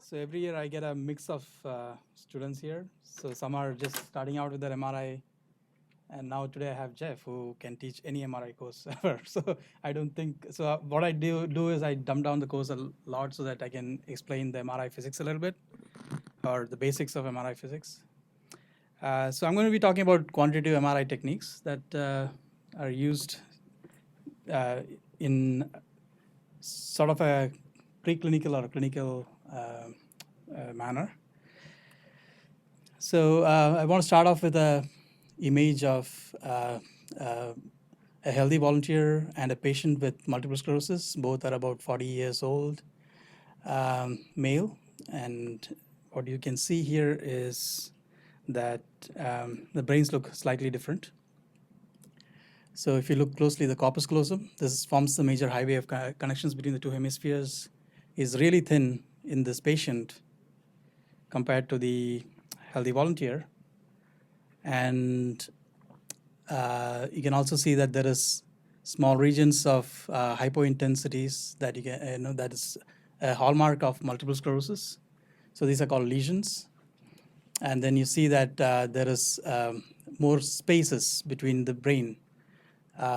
So every year I get a mix of students here. So some are just starting out with their MRI, and now today I have Jeff who can teach any MRI course ever. So I don't think so. What I do is I dumb down the course a lot so that I can explain the MRI physics a little bit, or the basics of MRI physics. So I'm going to be talking about quantitative MRI techniques that are used in sort of a preclinical or clinical manner. So I want to start off with a image of a healthy volunteer and a patient with multiple sclerosis. Both are about 40 years old, male. And what you can see here is that the brains look slightly different. So if you look closely, the corpus callosum, this forms the major highway of connections between the two hemispheres, is really thin in this patient compared to the healthy volunteer. And you can also see that there is small regions of hypointensities that you can, that is a hallmark of multiple sclerosis. So these are called lesions. And then you see that there is more spaces between the brain.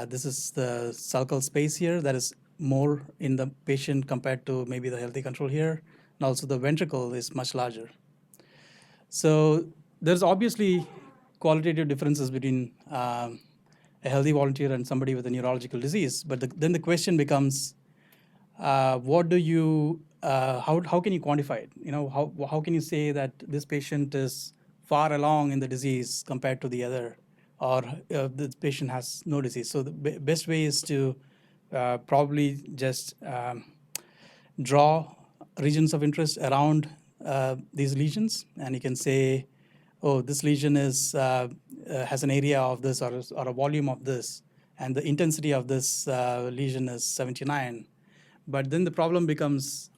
This is the sulcal space here that is more in the patient compared to maybe the healthy control here. And also the ventricle is much larger. So there's obviously qualitative differences between a healthy volunteer and somebody with a neurological disease. But then the question becomes, what do you, how can you quantify it? You know, how can you say that this patient is far along in the disease compared to the other, or the patient has no disease? So the best way is to probably just draw regions of interest around these lesions, and you can say, oh, this lesion is has an area of this or a volume of this, and the intensity of this lesion is 79. But then the problem becomes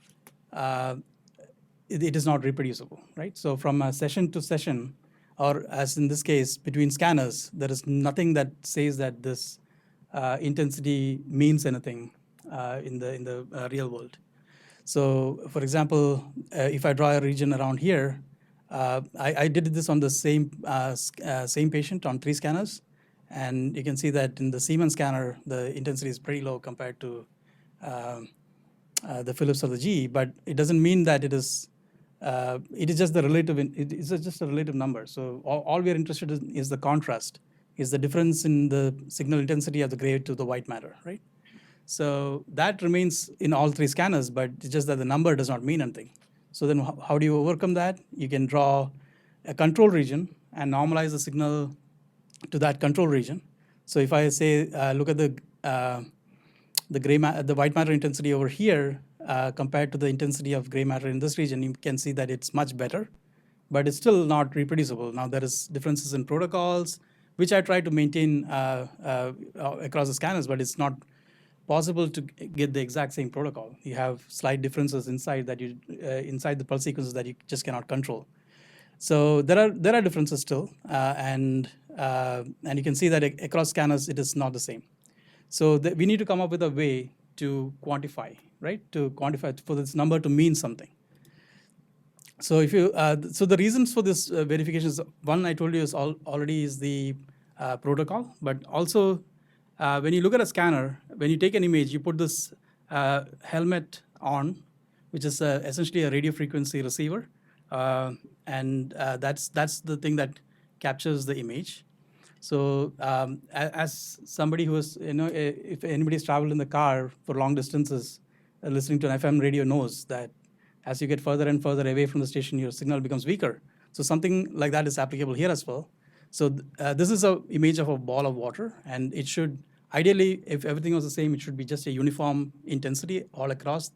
it is not reproducible, right? So from a session to session, or as in this case, between scanners, there is nothing that says that this intensity means anything in the real world. So, for example, if I draw a region around here, I did this on the same patient on 3 scanners, and you can see that in the Siemens scanner, the intensity is pretty low compared to the Philips or the GE, but it doesn't mean that it is just the relative. It is just a relative number. So all we are interested in is the contrast, is the difference in the signal intensity of the gray to the white matter, right? So that remains in all 3 scanners, but it's just that the number does not mean anything. So then how do you overcome that? You can draw a control region and normalize the signal to that control region. So if I say, look at the white matter intensity over here compared to the intensity of gray matter in this region, you can see that it's much better, but it's still not reproducible. Now there is differences in protocols, which I try to maintain across the scanners, but it's not possible to get the exact same protocol. You have slight differences inside that you inside the pulse sequences that you just cannot control. So there are differences still, and you can see that across scanners it is not the same. So we need to come up with a way to quantify, right? To quantify for this number to mean something. So if you so the reasons for this verification is, one, I told you is already is the protocol, but also when you look at a scanner, when you take an image, you put this helmet on, which is essentially a radio frequency receiver, and that's the thing that captures the image. So as somebody who is, if anybody's traveled in the car for long distances, listening to an FM radio knows that as you get further and further away from the station, your signal becomes weaker. So something like that is applicable here as well. So this is an image of a ball of water, and it should, ideally, if everything was the same, it should be just a uniform intensity all across.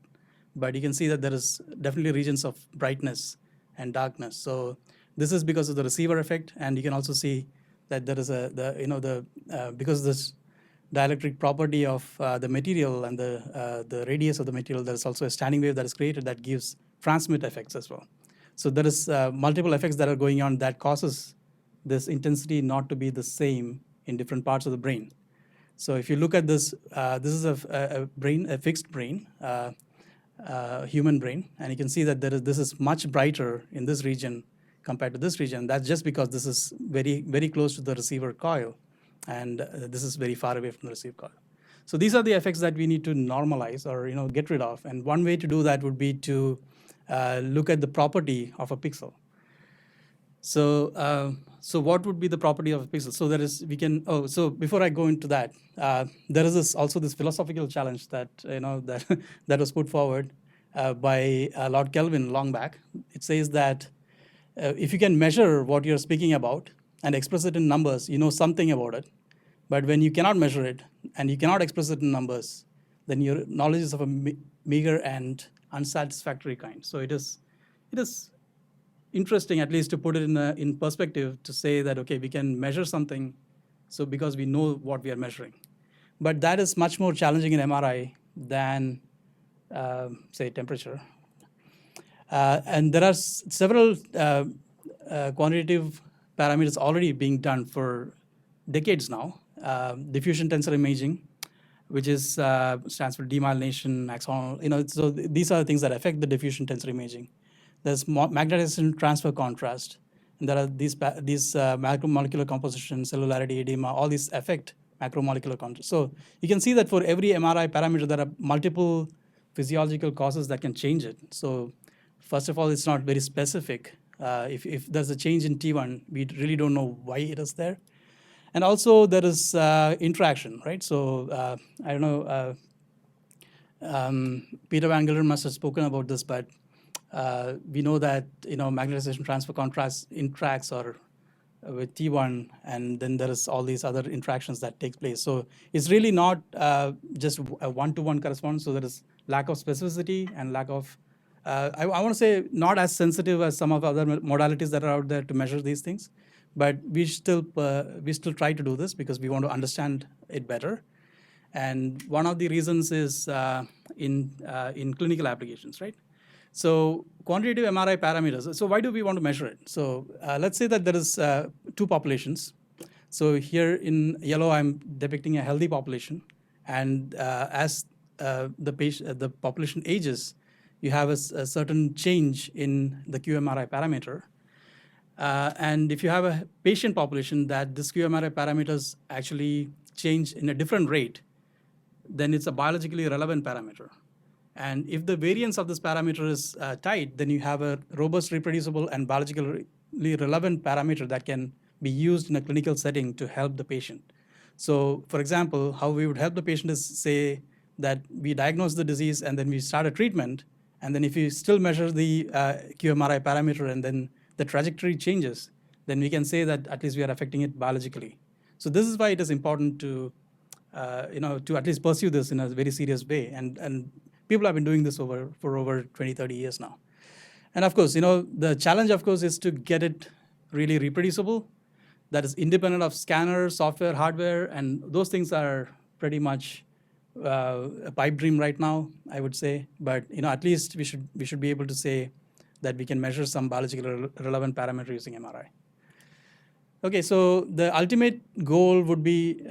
But you can see that there is definitely regions of brightness and darkness. So this is because of the receiver effect, and you can also see that there is because of this dielectric property of the material and the radius of the material, there is also a standing wave that is created that gives transmit effects as well. So there is multiple effects that are going on that causes this intensity not to be the same in different parts of the brain. So if you look at this, this is a fixed brain. human brain, and you can see that this is much brighter in this region compared to this region. That's just because this is very, very close to the receiver coil, and this is very far away from the receiver coil. So these are the effects that we need to normalize or get rid of. And one way to do that would be to look at the property of a pixel. So so what would be the property of a pixel? So there is, we can, so before I go into that, there is also this philosophical challenge that, that, that was put forward by Lord Kelvin long back. It says that if you can measure what you're speaking about and express it in numbers, you know something about it. But when you cannot measure it and you cannot express it in numbers, then your knowledge is of a meager and unsatisfactory kind. So it is interesting, at least to put it in perspective, to say that, okay, we can measure something, so because we know what we are measuring. But that is much more challenging in MRI than, say, temperature. And there are several quantitative parameters already being done for decades now. Diffusion tensor imaging, which is stands for demyelination, axonal. So these are the things that affect the diffusion tensor imaging. There's magnetization transfer contrast, and there are these macromolecular composition, cellularity, edema. All these affect macromolecular contrast. So you can see that for every MRI parameter, there are multiple physiological causes that can change it. So first of all, it's not very specific. If there's a change in T1, we really don't know why it is there. And also there is interaction, right? So I don't know, Peter Van Gilderen must have spoken about this, but we know that magnetization transfer contrast interacts or with T1, and then there is all these other interactions that take place. So it's really not just a one-to-one correspondence. So there is lack of specificity and lack of, I want to say, not as sensitive as some of the other modalities that are out there to measure these things. But we still try to do this because we want to understand it better. And one of the reasons is in clinical applications, right? So quantitative MRI parameters. So why do we want to measure it? So let's say that there is two populations. So here in yellow, I'm depicting a healthy population. And as the population ages, you have a certain change in the QMRI parameter. And if you have a patient population that this QMRI parameters actually change in a different rate, then it's a biologically relevant parameter. And if the variance of this parameter is tight, then you have a robust, reproducible, and biologically relevant parameter that can be used in a clinical setting to help the patient. So, for example, how we would help the patient is, say, that we diagnose the disease and then we start a treatment. And then if you still measure the QMRI parameter and then the trajectory changes, then we can say that at least we are affecting it biologically. So this is why it is important to, to at least pursue this in a very serious way. And people have been doing this for over 20, 30 years now. And of course, the challenge, of course, is to get it really reproducible. That is independent of scanner, software, hardware, and those things are pretty much a pipe dream right now, I would say. But at least we should be able to say that we can measure some biologically relevant parameter using MRI. Okay, so the ultimate goal would be,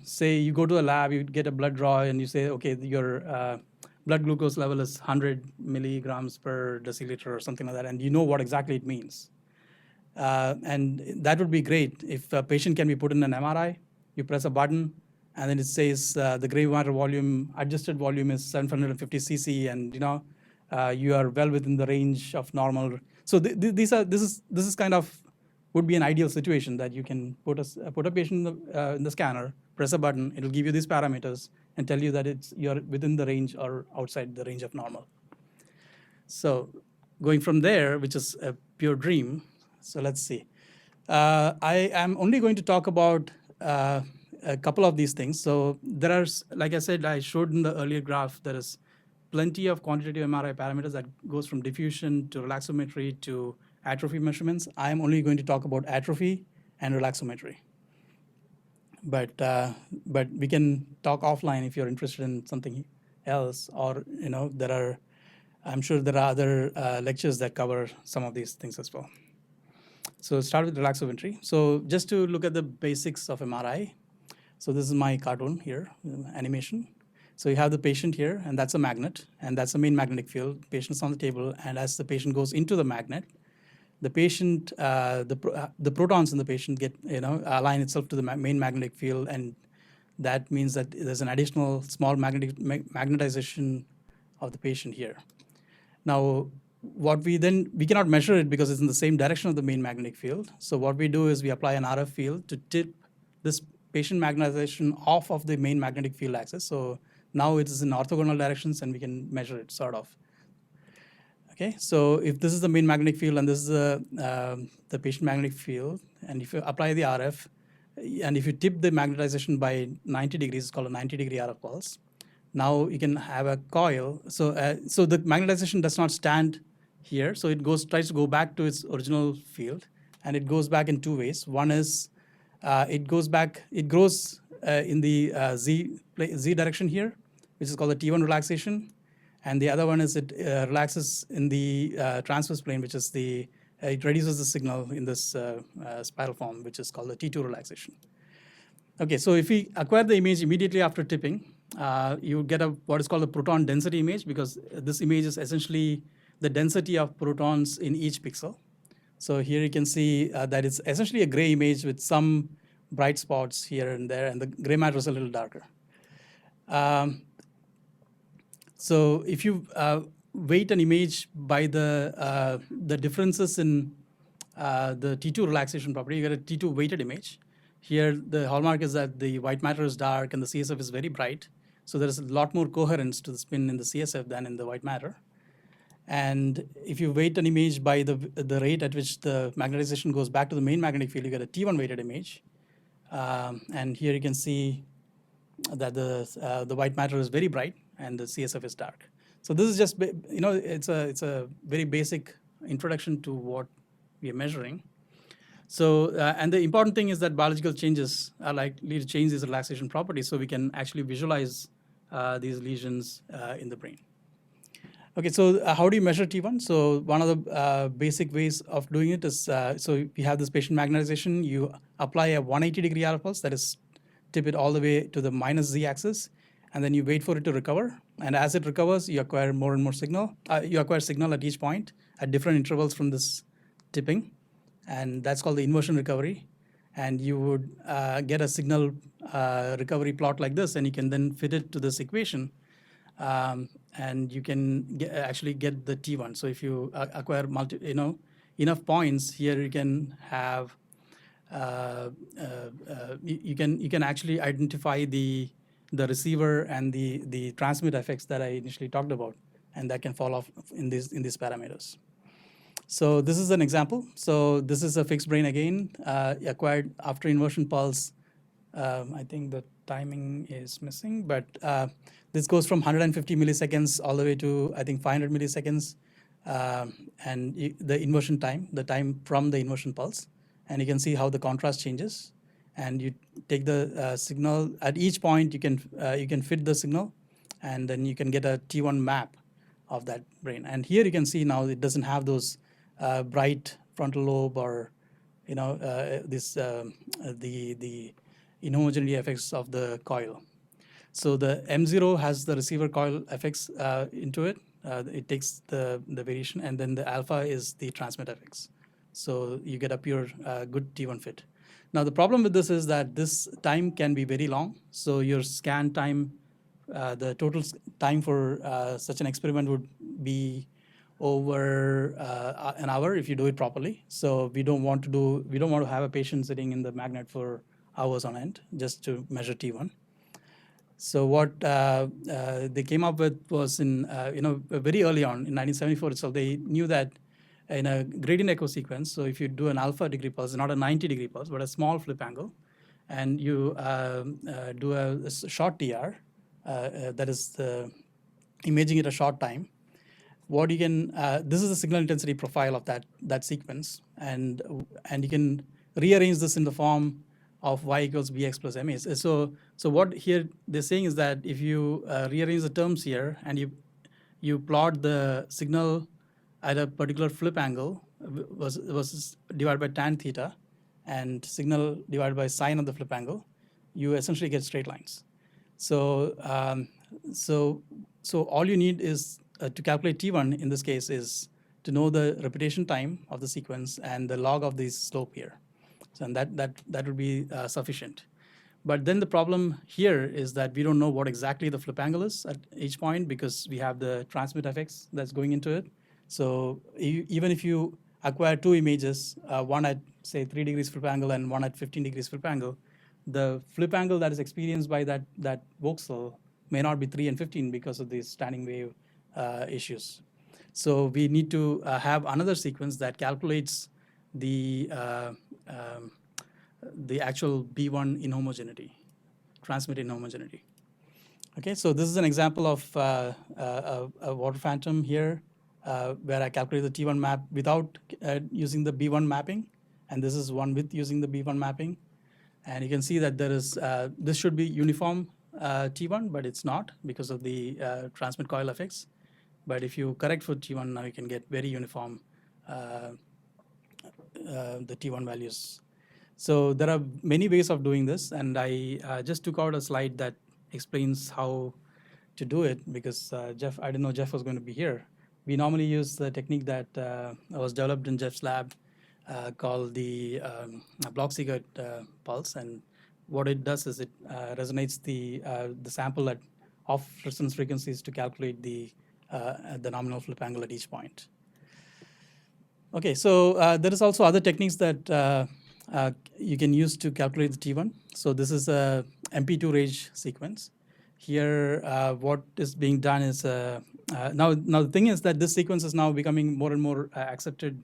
say you go to a lab, you get a blood draw, and you say, okay, your blood glucose level is 100 milligrams per deciliter or something like that, and you know what exactly it means. And that would be great if a patient can be put in an MRI, you press a button, and then it says the gray matter volume, adjusted volume is 750 cc, and you are well within the range of normal. So this is kind of would be an ideal situation that you can put a patient in the scanner, press a button, it'll give you these parameters and tell you that you're within the range or outside the range of normal. So going from there, which is a pure dream, so let's see. I am only going to talk about a couple of these things. So there are, like I said, I showed in the earlier graph, there is plenty of quantitative MRI parameters that goes from diffusion to relaxometry to atrophy measurements. I am only going to talk about atrophy and relaxometry. But we can talk offline if you're interested in something else, or I'm sure there are other lectures that cover some of these things as well. So start with relaxometry. So just to look at the basics of MRI. So this is my cartoon here, animation. So you have the patient here, and that's a magnet, and that's the main magnetic field. Patient's on the table, and as the patient goes into the magnet, the patient, the protons in the patient get, align itself to the main magnetic field, and that means that there's an additional small magnetization of the patient here. Now, we cannot measure it because it's in the same direction of the main magnetic field. So what we do is we apply an RF field to tip this patient magnetization off of the main magnetic field axis. So now it is in orthogonal directions, and we can measure it, sort of. Okay, so if this is the main magnetic field and this is the patient magnetic field, and if you apply the RF, and if you tip the magnetization by 90 degrees, it's called a 90-degree RF pulse. Now you can have a coil. So the magnetization does not stand here. So it tries to go back to its original field, and it goes back in two ways. One is it grows in the Z direction here, which is called the T1 relaxation. And the other one is it relaxes in the transverse plane, which is it reduces the signal in this spiral form, which is called the T2 relaxation. Okay, so if we acquire the image immediately after tipping, you get what is called a proton density image, because this image is essentially the density of protons in each pixel. So here you can see that it's essentially a gray image with some bright spots here and there, and the gray matter is a little darker. So if you weight an image by the differences in the T2 relaxation property, you get a T2 weighted image. Here, the hallmark is that the white matter is dark and the CSF is very bright. So there's a lot more coherence to the spin in the CSF than in the white matter. And if you weight an image by the rate at which the magnetization goes back to the main magnetic field, you get a T1 weighted image. And here you can see that the white matter is very bright and the CSF is dark. So this is just, it's a very basic introduction to what we are measuring. So, and the important thing is that biological changes are likely to change these relaxation properties, so we can actually visualize these lesions in the brain. Okay, so how do you measure T1? So one of the basic ways of doing it is, so you have this patient magnetization, you apply a 180-degree RF pulse, that is, tip it all the way to the minus Z axis, and then you wait for it to recover. And as it recovers, you acquire more and more signal. You acquire signal at each point at different intervals from this tipping. And that's called the inversion recovery. And you would get a signal recovery plot like this, and you can then fit it to this equation. And you can actually get the T1. So if you acquire enough points here, you can have you can actually identify the receiver and the transmit effects that I initially talked about, and that can fall off in these parameters. So this is an example. So this is a fixed brain again, acquired after inversion pulse. I think the timing is missing, but this goes from 150 milliseconds all the way to, I think, 500 milliseconds, and the inversion time, the time from the inversion pulse. And you can see how the contrast changes. And you take the signal at each point. You can fit the signal, and then you can get a T1 map of that brain. And here you can see now it doesn't have those bright frontal lobe or the inhomogeneity effects of the coil. So the M0 has the receiver coil effects into it. It takes the variation, and then the alpha is the transmit effects. So you get a pure good T1 fit. Now the problem with this is that this time can be very long. So your scan time, the total time for such an experiment would be over an hour if you do it properly. So we don't want to have a patient sitting in the magnet for hours on end just to measure T1. So what they came up with was very early on in 1974 itself, they knew that in a gradient echo sequence, so if you do an alpha degree pulse, not a 90-degree pulse, but a small flip angle, and you do a short TR, that is the imaging at a short time, what you can, this is the signal intensity profile of that sequence, and you can rearrange this in the form of y equals bx plus ma. So what here they're saying is that if you rearrange the terms here and you plot the signal at a particular flip angle was divided by tan theta and signal divided by sine of the flip angle, you essentially get straight lines. So So all you need is to calculate T1 in this case is to know the repetition time of the sequence and the log of this slope here. So, and that would be sufficient. But then the problem here is that we don't know what exactly the flip angle is at each point because we have the transmit FX that's going into it. So even if you acquire two images, one at say 3 degrees flip angle and one at 15 degrees flip angle, the flip angle that is experienced by that voxel may not be 3 and 15 because of these standing wave issues. So we need to have another sequence that calculates the actual B1 inhomogeneity, transmit inhomogeneity. Okay, so this is an example of a water phantom here where I calculated the T1 map without using the B1 mapping, and this is one with using the B1 mapping. And you can see that there is, this should be uniform T1, but it's not because of the transmit coil effects. But if you correct for T1, now you can get very uniform the T1 values. So there are many ways of doing this, and I just took out a slide that explains how to do it because Jeff, I didn't know Jeff was going to be here. We normally use the technique that was developed in Jeff's lab called the block secret pulse, and what it does is it resonates the sample at off resonance frequencies to calculate the nominal flip angle at each point. Okay, so there is also other techniques that you can use to calculate the T1. So this is a MP2 range sequence. Here, what is being done is now the thing is that this sequence is now becoming more and more accepted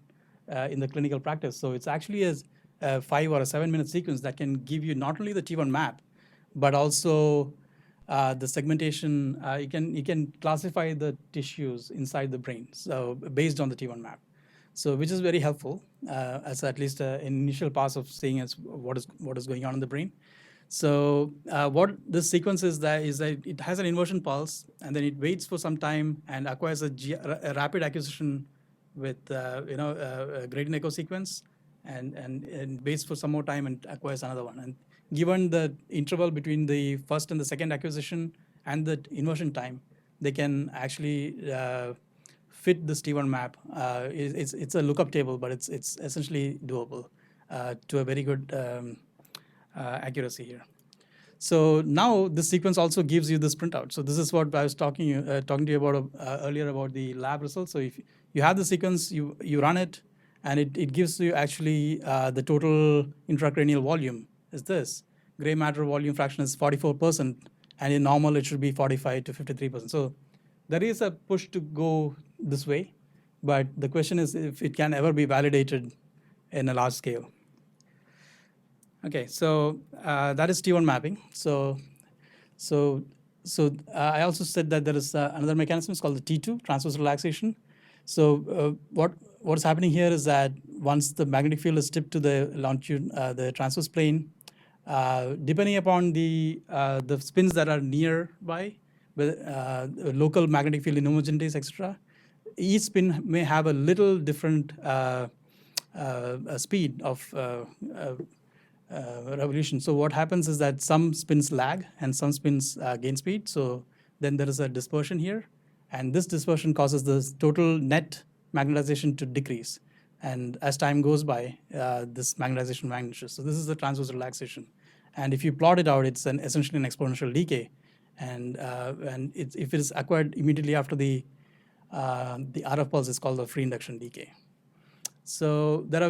in the clinical practice. So it's actually a 5 or a 7 minute sequence that can give you not only the T1 map, but also the segmentation. You can classify the tissues inside the brain, so based on the T1 map. So which is very helpful as at least an initial pass of seeing as what is going on in the brain. So what this sequence is that it has an inversion pulse, and then it waits for some time and acquires a rapid acquisition with a gradient echo sequence, and waits for some more time and acquires another one. And given the interval between the first and the second acquisition and the inversion time, they can actually fit this T1 map. It's a lookup table, but it's essentially doable to a very good accuracy here. So now this sequence also gives you this printout. So this is what I was talking to you about earlier about the lab results. So if you have the sequence, you run it, and it gives you actually the total intracranial volume is this. Gray matter volume fraction is 44%, and in normal it should be 45 to 53%. So there is a push to go this way, but the question is if it can ever be validated in a large scale. Okay, so that is T1 mapping. So I also said that there is another mechanism. It's called the T2, transverse relaxation. So what is happening here is that once the magnetic field is tipped to the longitude, the transverse plane, depending upon the spins that are nearby, with local magnetic field inhomogeneities, etc., each spin may have a little different speed of revolution. So what happens is that some spins lag and some spins gain speed. So then there is a dispersion here, and this dispersion causes the total net magnetization to decrease. And as time goes by, this magnetization vanishes. So this is the transverse relaxation. And if you plot it out, it's essentially an exponential decay. And if it is acquired immediately after the RF pulse, it's called the free induction decay. So there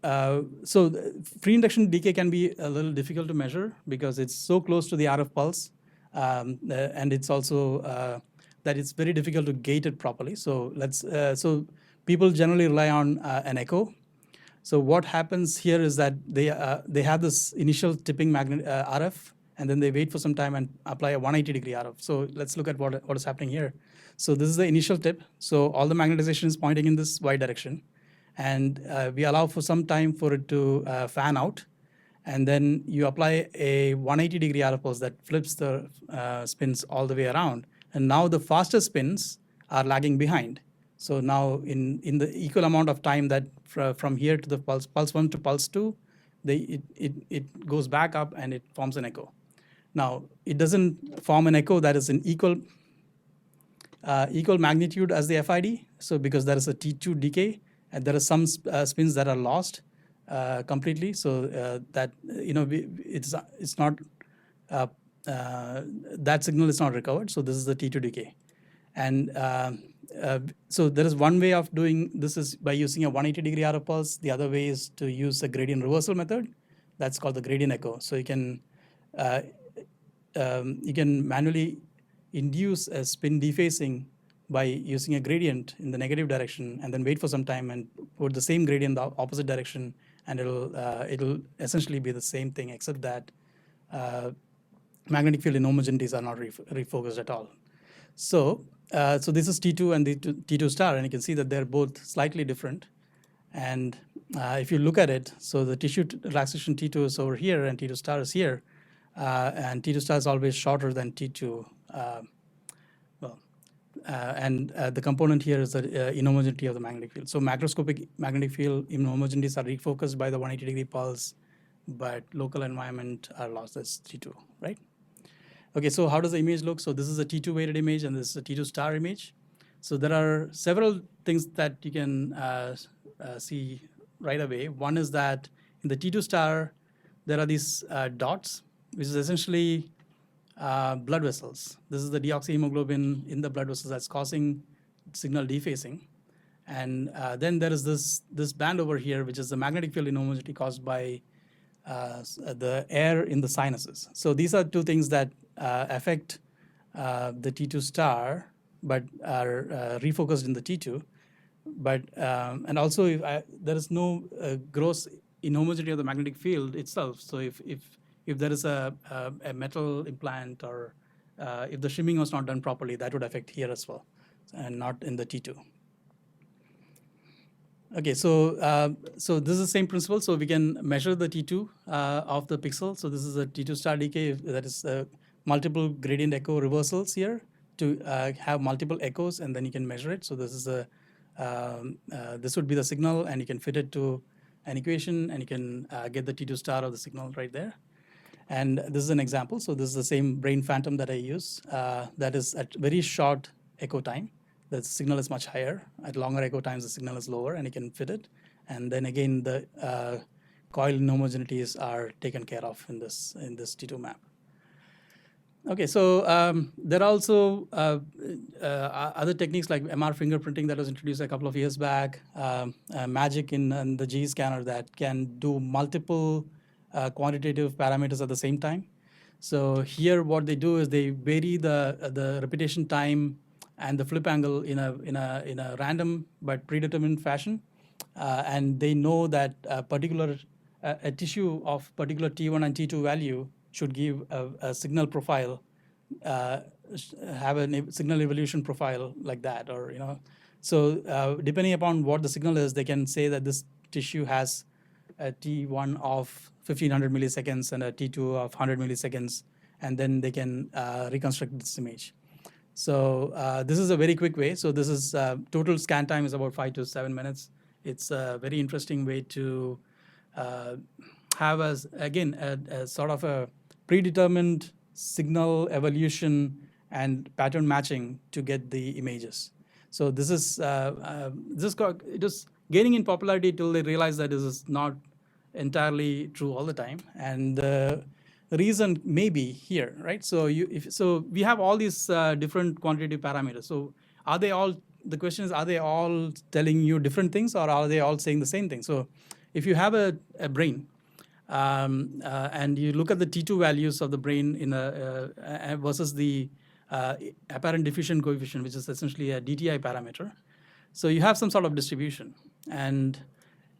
are so free induction decay can be a little difficult to measure because it's so close to the RF pulse, and it's also that it's very difficult to gate it properly. So so people generally rely on an echo. So what happens here is that they have this initial tipping magnet RF, and then they wait for some time and apply a 180-degree RF. So let's look at what is happening here. So this is the initial tip. So all the magnetization is pointing in this y direction. And we allow for some time for it to fan out. And then you apply a 180-degree RF pulse that flips the spins all the way around. And now the faster spins are lagging behind. So now in the equal amount of time that from here to the pulse 1 to pulse 2, it goes back up and it forms an echo. Now, it doesn't form an echo that is in equal magnitude as the FID. So because there is a T2 decay, and there are some spins that are lost completely. So that it's not that signal is not recovered. So this is the T2 decay, and so there is one way of doing this is by using a 180-degree RF pulse. The other way is to use a gradient reversal method. That's called the gradient echo. So you can manually induce a spin defacing by using a gradient in the negative direction, and then wait for some time and put the same gradient in the opposite direction, and it'll essentially be the same thing, except that magnetic field inhomogeneities are not refocused at all. So this is T2 and the T2 star, and you can see that they're both slightly different. And if you look at it, so the tissue relaxation T2 is over here and T2 star is here, and T2 star is always shorter than T2. And the component here is the inhomogeneity of the magnetic field. So macroscopic magnetic field inhomogeneities are refocused by the 180-degree pulse, but local environment are lost as T2, right? Okay, so how does the image look? So this is a T2 weighted image, and this is a T2 star image. So there are several things that you can see right away. One is that in the T2 star, there are these dots, which is essentially blood vessels. This is the deoxyhemoglobin in the blood vessels that's causing signal defacing. And then there is this band over here, which is the magnetic field inhomogeneity caused by the air in the sinuses. So these are two things that affect the T2 star, but are refocused in the T2. But and also, there is no gross inhomogeneity of the magnetic field itself. So if there is a metal implant, or if the shimming was not done properly, that would affect here as well, and not in the T2. Okay, so this is the same principle. So we can measure the T2 of the pixel. So this is a T2 star decay. That is multiple gradient echo reversals here to have multiple echoes, and then you can measure it. So this is this would be the signal, and you can fit it to an equation, and you can get the T2 star of the signal right there. And this is an example. So this is the same brain phantom that I use. That is at very short echo time. The signal is much higher. At longer echo times, the signal is lower, and you can fit it. And then again, the coil inhomogeneities are taken care of in this T2 map. Okay, so there are also other techniques like MR fingerprinting that was introduced a couple of years back, magic in the GE scanner that can do multiple quantitative parameters at the same time. So here, what they do is they vary the repetition time and the flip angle in a random but predetermined fashion, and they know that a tissue of particular T1 and T2 value should give a signal profile, have a signal evolution profile like that, or So depending upon what the signal is, they can say that this tissue has a T1 of 1500 milliseconds and a T2 of 100 milliseconds, and then they can reconstruct this image. So this is a very quick way. So this is total scan time is about 5 to 7 minutes. It's a very interesting way to have a sort of a predetermined signal evolution and pattern matching to get the images. So this is it is gaining in popularity till they realize that this is not entirely true all the time, and the reason may be here, right? So we have all these different quantitative parameters. So are they all? The question is, are they all telling you different things, or are they all saying the same thing? So if you have a brain, and you look at the T2 values of the brain in versus the apparent diffusion coefficient, which is essentially a DTI parameter. So you have some sort of distribution. And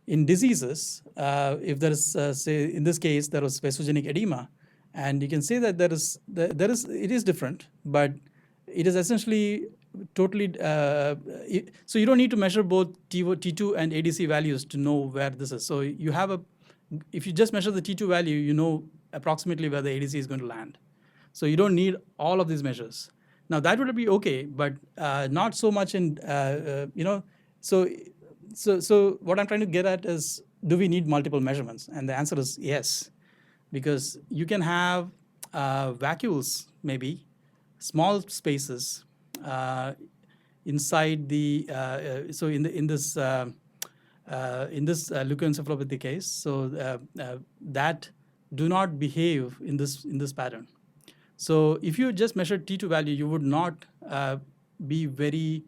in diseases, if there is, say, in this case, there was vasogenic edema, and you can say that it is different, but it is essentially totally, so you don't need to measure both T2 and ADC values to know where this is. So you have if you just measure the T2 value, you know approximately where the ADC is going to land. So you don't need all of these measures. Now that would be okay, but not so much in, So what I'm trying to get at is, do we need multiple measurements? And the answer is yes, because you can have vacuoles, maybe small spaces inside the so in this leukoencephalopathy case, so that do not behave in this pattern. So if you just measure T2 value, you would not be very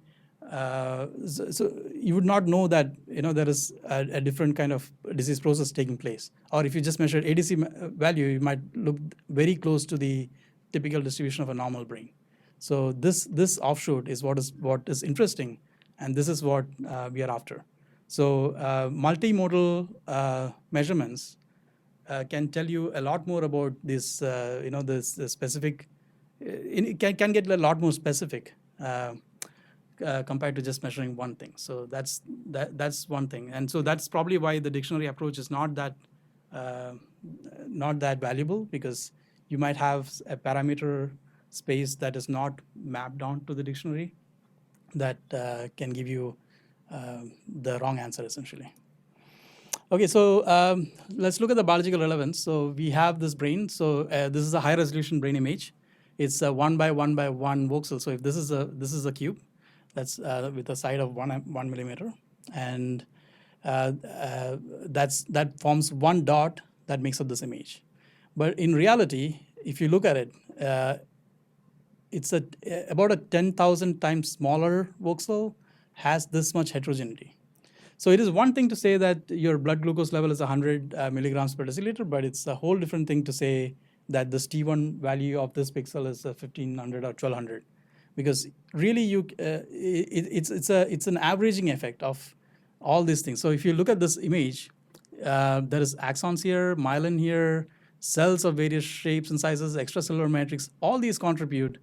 so you would not know that there is a different kind of disease process taking place. Or if you just measure ADC value, you might look very close to the typical distribution of a normal brain. So this offshoot is what is interesting, and this is what we are after. So multimodal measurements can tell you a lot more about this, this specific. It can get a lot more specific compared to just measuring one thing. So that's one thing, and so that's probably why the dictionary approach is not that valuable, because you might have a parameter space that is not mapped onto the dictionary that can give you the wrong answer essentially. Okay, so let's look at the biological relevance. So we have this brain. So this is a high resolution brain image. It's a 1 by 1 by 1 voxel. So if this is a cube, that's with a side of 1 millimeter, and that forms one dot that makes up this image. But in reality, if you look at it, it's about a 10,000 times smaller voxel has this much heterogeneity. So it is one thing to say that your blood glucose level is 100 milligrams per deciliter, but it's a whole different thing to say that the T1 value of this pixel is 1500 or 1200, because really it's an averaging effect of all these things. So if you look at this image, there is axons here, myelin here, cells of various shapes and sizes, extracellular matrix. All these contribute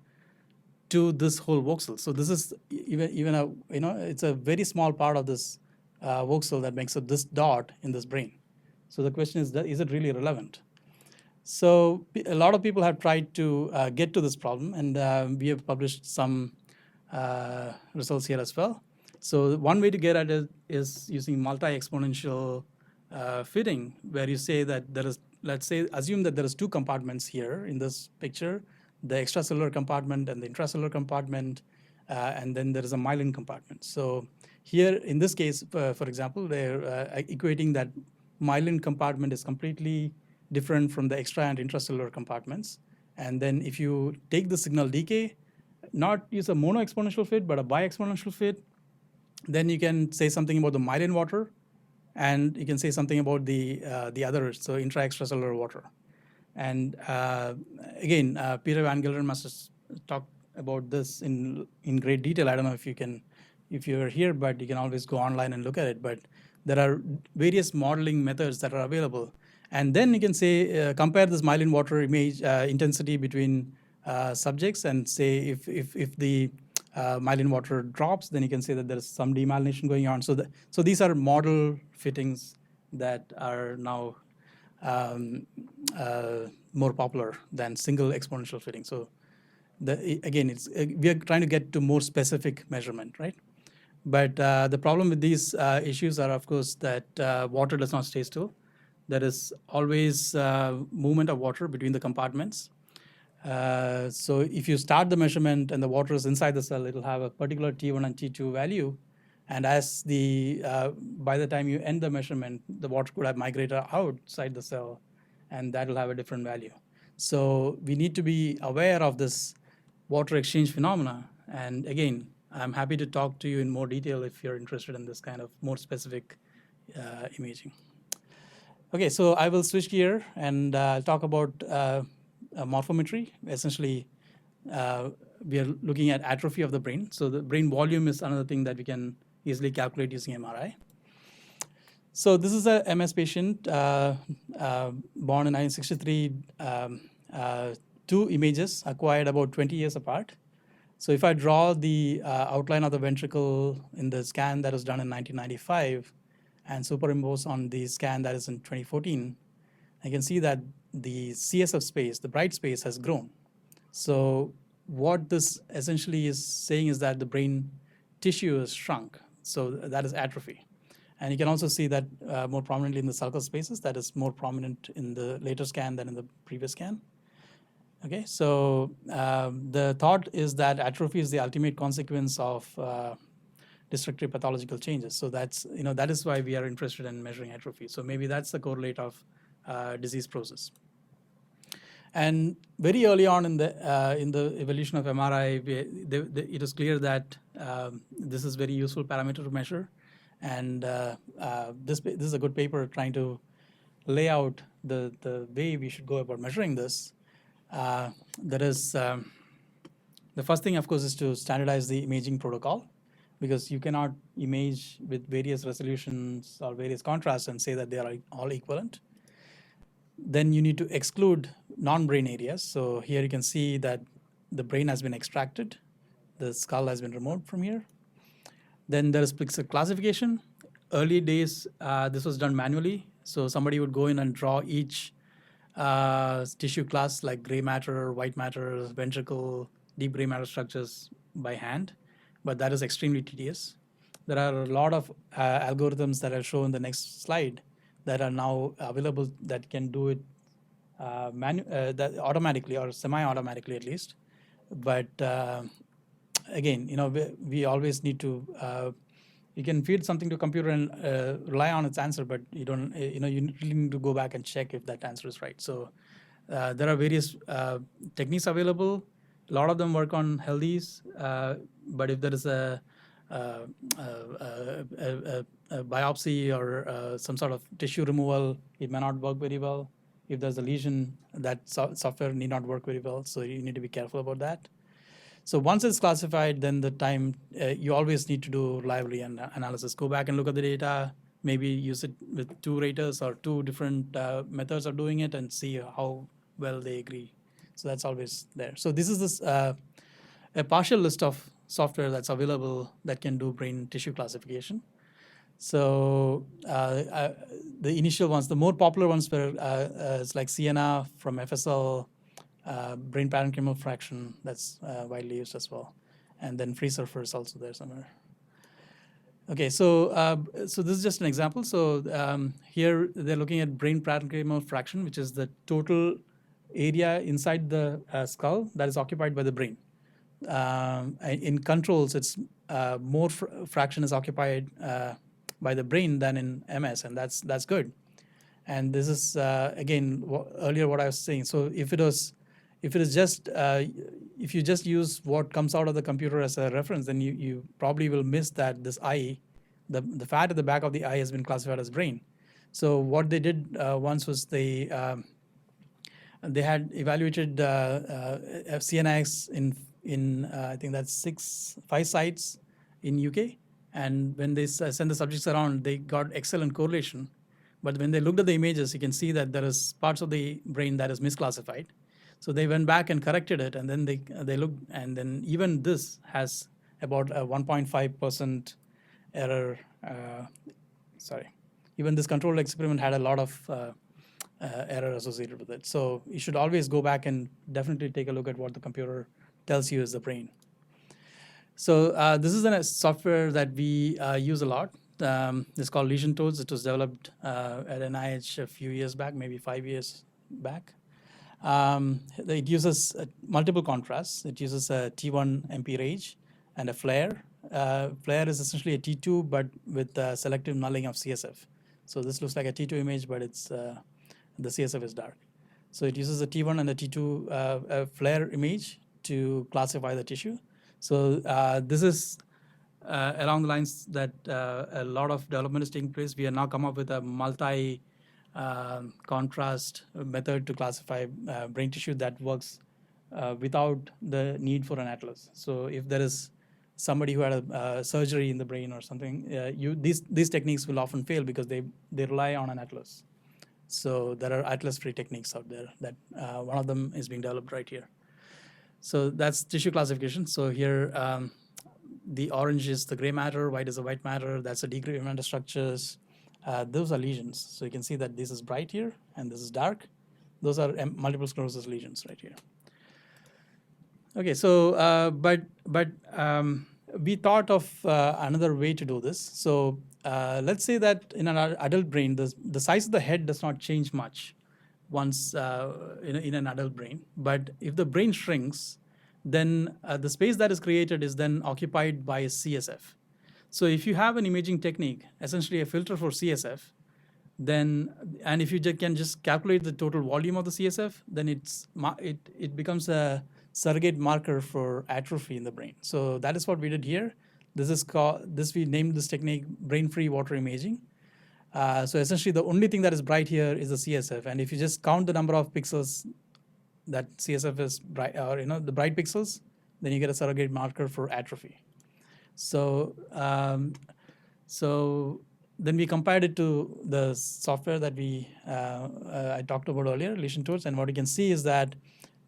to this whole voxel. So this is even a it's a very small part of this voxel that makes up this dot in this brain. So the question is it really relevant? So a lot of people have tried to get to this problem, and we have published some results here as well. So one way to get at it is using multi-exponential fitting, where you say that there is, assume that there is two compartments here in this picture, the extracellular compartment and the intracellular compartment, and then there is a myelin compartment. So here, in this case, for example, they're equating that myelin compartment is completely different from the extra and intracellular compartments. And then if you take the signal decay, not use a mono exponential fit, but a bi-exponential fit, then you can say something about the myelin water, and you can say something about the other, so intra-extracellular water. And again, Peter Van Gilderen must have talked about this in great detail. I don't know if you're here, but you can always go online and look at it. But there are various modeling methods that are available. And then you can say, compare this myelin water image intensity between subjects, and say if the myelin water drops, then you can say that there's some demyelination going on. So these are model fittings that are now more popular than single exponential fitting. So again, we are trying to get to more specific measurement, right? But the problem with these issues are, of course, that water does not stay still. There is always movement of water between the compartments. So if you start the measurement and the water is inside the cell, it'll have a particular T1 and T2 value. And as by the time you end the measurement, the water could have migrated outside the cell, and that will have a different value. So we need to be aware of this water exchange phenomena. And again, I'm happy to talk to you in more detail if you're interested in this kind of more specific imaging. Okay, so I will switch gear and talk about morphometry. Essentially, we are looking at atrophy of the brain. So the brain volume is another thing that we can easily calculate using MRI. So this is a MS patient born in 1963, 2 images acquired about 20 years apart. So if I draw the outline of the ventricle in the scan that was done in 1995 and superimpose on the scan that is in 2014, I can see that the CSF space, the bright space, has grown. So what this essentially is saying is that the brain tissue is shrunk. So that is atrophy. And you can also see that more prominently in the sulcal spaces. That is more prominent in the later scan than in the previous scan. Okay, so the thought is that atrophy is the ultimate consequence of destructive pathological changes. So that's, that is why we are interested in measuring atrophy. So maybe that's the correlate of disease process. And very early on in the evolution of MRI, it is clear that this is very useful parameter to measure, and this is a good paper trying to lay out the way we should go about measuring this. That is, the first thing, of course, is to standardize the imaging protocol, because you cannot image with various resolutions or various contrasts and say that they are all equivalent. Then you need to exclude non-brain areas. So here you can see that the brain has been extracted, the skull has been removed from here. Then there is pixel classification. Early days, this was done manually. So somebody would go in and draw each tissue class, like gray matter, white matter, ventricle, deep gray matter structures by hand. But that is extremely tedious. There are a lot of algorithms that I'll show in the next slide that are now available that can do it that automatically or semi-automatically at least. But again, we always need to. You can feed something to a computer and rely on its answer, but you don't. You really need to go back and check if that answer is right. So there are various techniques available. A lot of them work on healthies, but if there is a biopsy or some sort of tissue removal, it may not work very well. If there's a lesion, that software need not work very well. So you need to be careful about that. So once it's classified, then the time you always need to do reliability analysis. Go back and look at the data. Maybe use it with two raters or two different methods of doing it and see how well they agree. So that's always there. So this is a partial list of software that's available that can do brain tissue classification. So the initial ones, the more popular ones were it's like Sienna from FSL, brain parenchymal fraction, that's widely used as well. And then free surfer is also there somewhere. Okay, so this is just an example. So here they're looking at brain parenchymal fraction, which is the total area inside the skull that is occupied by the brain. In controls, it's more fraction is occupied by the brain than in MS, and that's good. And this is again earlier what I was saying. So if you just use what comes out of the computer as a reference, then you probably will miss that this eye, the fat at the back of the eye has been classified as brain. So what they did once was they had evaluated CNX in I think that's 5 sites in UK, and when they sent the subjects around, they got excellent correlation. But when they looked at the images, you can see that there is parts of the brain that is misclassified. So they went back and corrected it, and then they looked, and then even this has about a 1.5% error. Sorry, even this controlled experiment had a lot of error associated with it. So you should always go back and definitely take a look at what the computer tells you is the brain. So this is a software that we use a lot. It's called Lesion Toads. It was developed at NIH a few years back, maybe 5 years back. It uses multiple contrasts. It uses a T1 MP range and a flare. Flare is essentially a T2, but with selective nulling of CSF. So this looks like a T2 image, but it's the CSF is dark. So it uses a T1 and a T2 flare image to classify the tissue. So this is along the lines that a lot of development is taking place. We have now come up with a multi contrast method to classify brain tissue that works without the need for an atlas. So if there is somebody who had a surgery in the brain or something, these techniques will often fail because they rely on an atlas. So there are atlas-free techniques out there that one of them is being developed right here. So that's tissue classification. So here, the orange is the gray matter, white is the white matter. That's the deep gray matter structures. Those are lesions. So you can see that this is bright here and this is dark. Those are multiple sclerosis lesions right here. Okay, so but we thought of another way to do this. So let's say that in an adult brain, the size of the head does not change much, once in an adult brain. But if the brain shrinks, then the space that is created is then occupied by CSF. So if you have an imaging technique, essentially a filter for CSF, then, and if you can just calculate the total volume of the CSF, then it becomes a surrogate marker for atrophy in the brain. So that is what we did here. We named this technique brain-free water imaging. So essentially, the only thing that is bright here is the CSF, and if you just count the number of pixels that CSF is bright, or the bright pixels, then you get a surrogate marker for atrophy. So then we compared it to the software that I talked about earlier, lesion tools, and what you can see is that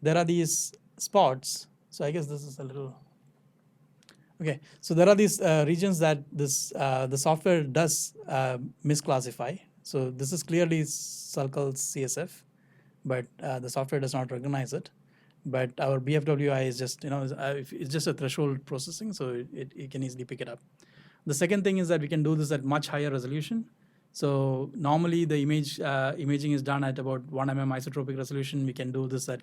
there are these spots. So I guess this is a little. Okay, so there are these regions that the software does misclassify. So this is clearly sulcal CSF, but the software does not recognize it. But our BFWI is just, it's just a threshold processing, so it can easily pick it up. The second thing is that we can do this at much higher resolution. So normally the imaging is done at about 1 mm isotropic resolution. We can do this at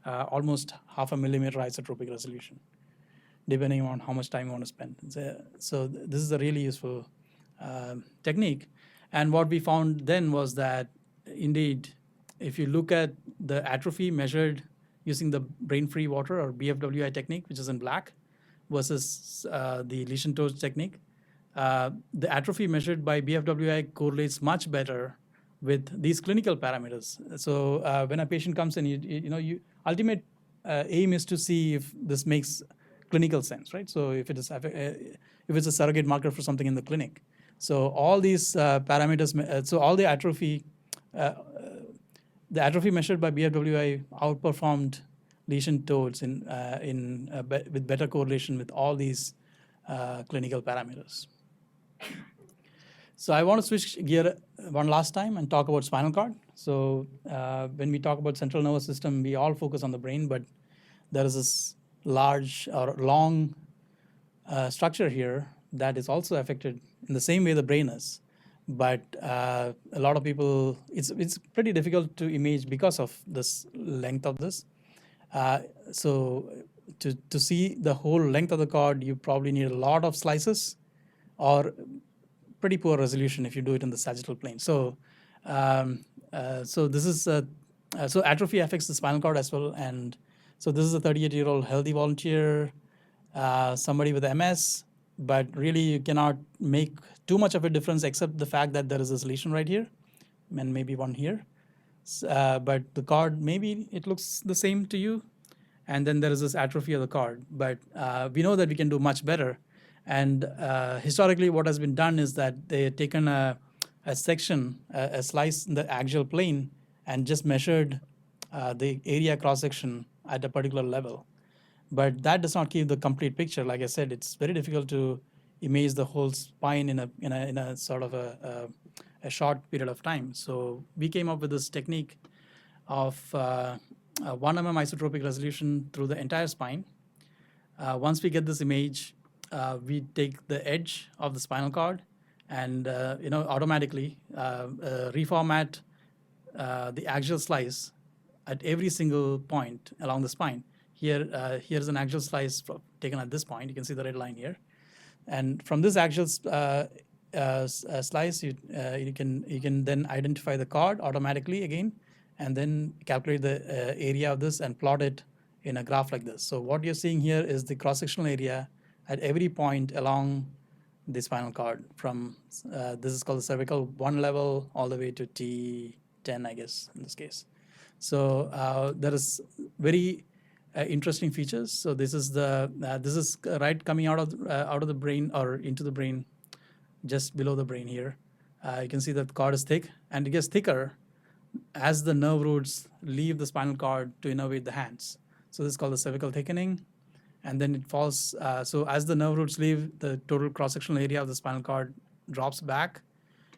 almost 0.5 millimeter isotropic resolution, depending on how much time you want to spend. So this is a really useful technique. And what we found then was that, indeed, if you look at the atrophy measured using the brain-free water or BFWI technique, which is in black, versus the lesion torch technique, the atrophy measured by BFWI correlates much better with these clinical parameters. So when a patient comes in, ultimate aim is to see if this makes clinical sense, right? So if it's a surrogate marker for something in the clinic. So all these parameters, so all the atrophy measured by BFWI outperformed lesion toads with better correlation with all these clinical parameters. So I want to switch gear one last time and talk about spinal cord. So when we talk about central nervous system, we all focus on the brain, but there is this large or long structure here that is also affected in the same way the brain is. But a lot of people, it's pretty difficult to image because of this length of this. So to see the whole length of the cord, you probably need a lot of slices or pretty poor resolution if you do it in the sagittal plane. So this is so atrophy affects the spinal cord as well. And so this is a 38-year-old healthy volunteer, somebody with MS, but really you cannot make too much of a difference except the fact that there is this lesion right here and maybe one here. But the cord, maybe it looks the same to you. And then there is this atrophy of the cord. But we know that we can do much better. And historically, what has been done is that they have taken a section, a slice in the axial plane, and just measured the area cross-section at a particular level. But that does not give the complete picture. Like I said, it's very difficult to image the whole spine in a sort of a short period of time. So we came up with this technique of 1 mm isotropic resolution through the entire spine. Once we get this image, we take the edge of the spinal cord and automatically reformat the axial slice at every single point along the spine. Here's an axial slice taken at this point. You can see the red line here, and from this axial slice, you can then identify the cord automatically again, and then calculate the area of this and plot it in a graph like this. So what you're seeing here is the cross-sectional area at every point along the spinal cord from, this is called the cervical 1 level all the way to T10, I guess, in this case. So there is very interesting features. So this is right coming out of the brain or into the brain, just below the brain here. You can see that the cord is thick, and it gets thicker as the nerve roots leave the spinal cord to innervate the hands. So this is called the cervical thickening. And then it falls, so as the nerve roots leave, the total cross-sectional area of the spinal cord drops back.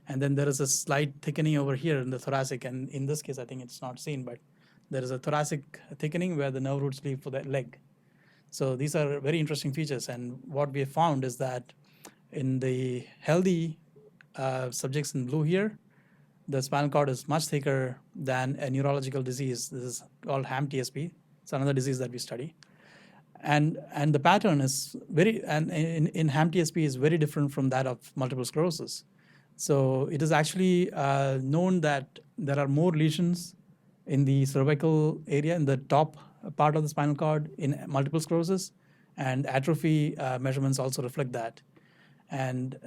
And then there is a slight thickening over here in the thoracic. And in this case, I think it's not seen, but there is a thoracic thickening where the nerve roots leave for that leg. So these are very interesting features. And what we have found is that in the healthy subjects in blue here, the spinal cord is much thicker than a neurological disease. This is called HAM-TSP. It's another disease that we study. And the pattern is in HAM-TSP is very different from that of multiple sclerosis. So it is actually known that there are more lesions in the cervical area, in the top part of the spinal cord in multiple sclerosis, and atrophy measurements also reflect that. And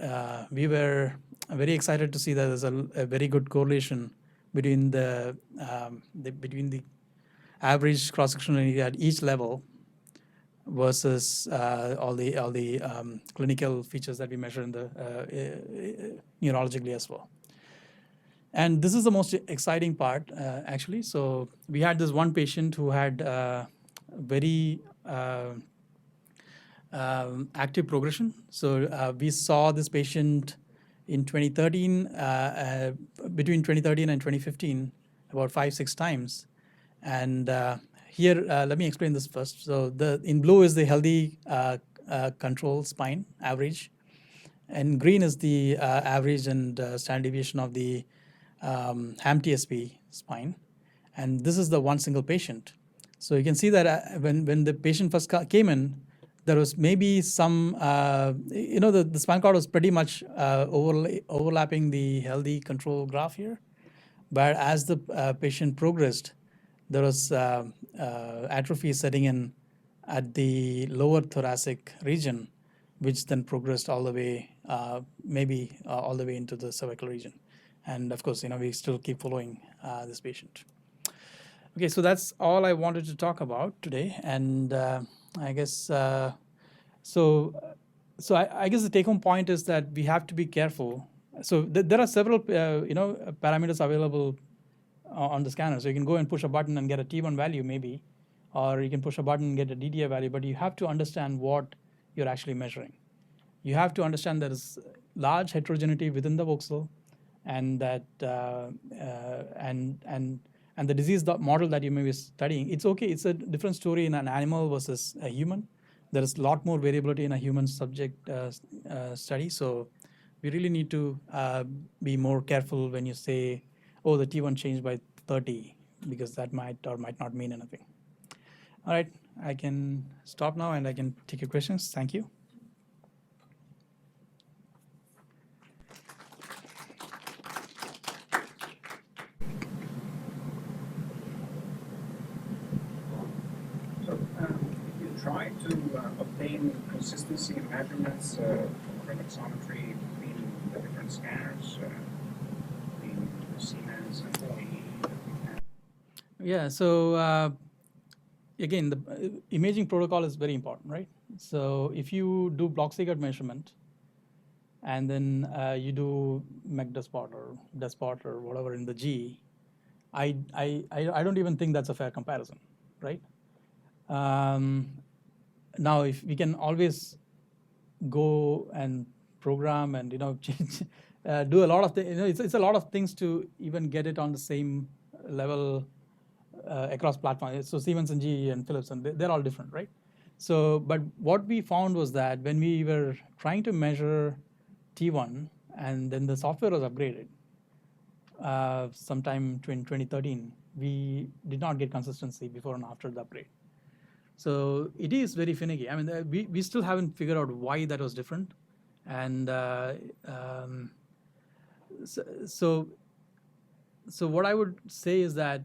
we were very excited to see that there's a very good correlation between the average cross-sectional area at each level versus all the clinical features that we measure in the neurologically as well. And this is the most exciting part, actually. So we had this one patient who had very active progression. So we saw this patient in 2013, between 2013 and 2015, about 5-6 times. And here, let me explain this first. So in blue is the healthy control spine average, and green is the average and standard deviation of the HAM-TSP spine. And this is the one single patient. So you can see that when the patient first came in, there was maybe some, the spinal cord was pretty much overlapping the healthy control graph here. But as the patient progressed, there was atrophy setting in at the lower thoracic region, which then progressed all the way, maybe all the way into the cervical region. And of course, we still keep following this patient. Okay, so that's all I wanted to talk about today. And I guess, I guess the take-home point is that we have to be careful. So there are several, parameters available on the scanner. So you can go and push a button and get a T1 value maybe, or you can push a button and get a DDA value, but you have to understand what you're actually measuring. You have to understand there is large heterogeneity within the voxel, and that and the disease model that you may be studying, it's okay. It's a different story in an animal versus a human. There is a lot more variability in a human subject study. So we really need to be more careful when you say, oh, the T1 changed by 30, because that might or might not mean anything. All right, I can stop now and I can take your questions. Thank you. Try to obtain consistency in measurements for reflexometry between the different scanners, between the Siemens and the GE. Yeah, so again, the imaging protocol is very important, right? So if you do Block-Seeger measurement, and then you do McDespot or Despot or whatever in the GE, I don't even think that's a fair comparison, right? Now, if we can always go and program and change, do a lot of things. It's a lot of things to even get it on the same level across platforms. So Siemens and GE and Philips, and they're all different, right? So, but what we found was that when we were trying to measure T1, and then the software was upgraded sometime in 2013, we did not get consistency before and after the upgrade. So it is very finicky. I mean, we still haven't figured out why that was different. And so what I would say is that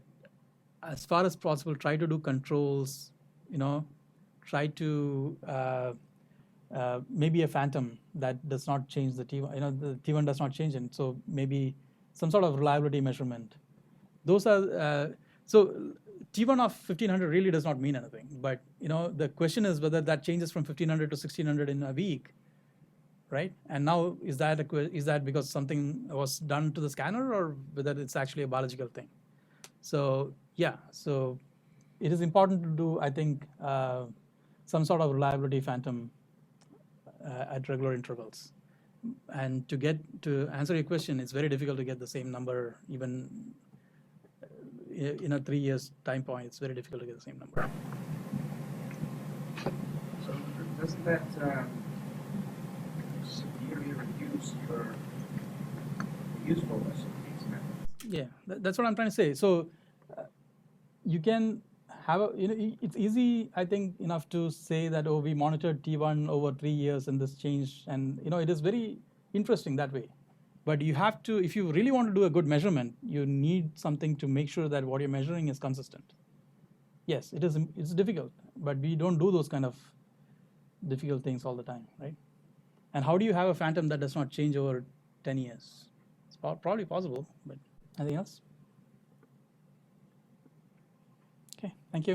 as far as possible, try to do controls, try to maybe a phantom that does not change the T1, the T1 does not change it. So maybe some sort of reliability measurement. Those are, so T1 of 1500 really does not mean anything, but the question is whether that changes from 1500 to 1600 in a week, right? And now is that because something was done to the scanner, or whether it's actually a biological thing? So yeah, so it is important to do, I think, some sort of reliability phantom at regular intervals. And to answer your question, it's very difficult to get the same number even in a 3 years time point. It's very difficult to get the same number. So doesn't that severely reduce your usefulness of these methods? Yeah, that's what I'm trying to say. So you can have a, it's easy, I think, enough to say that, oh, we monitored T1 over 3 years and this changed, and it is very interesting that way. But you have to, if you really want to do a good measurement, you need something to make sure that what you're measuring is consistent. Yes, it's difficult, but we don't do those kind of difficult things all the time, right? And how do you have a phantom that does not change over 10 years? It's probably possible, but anything else?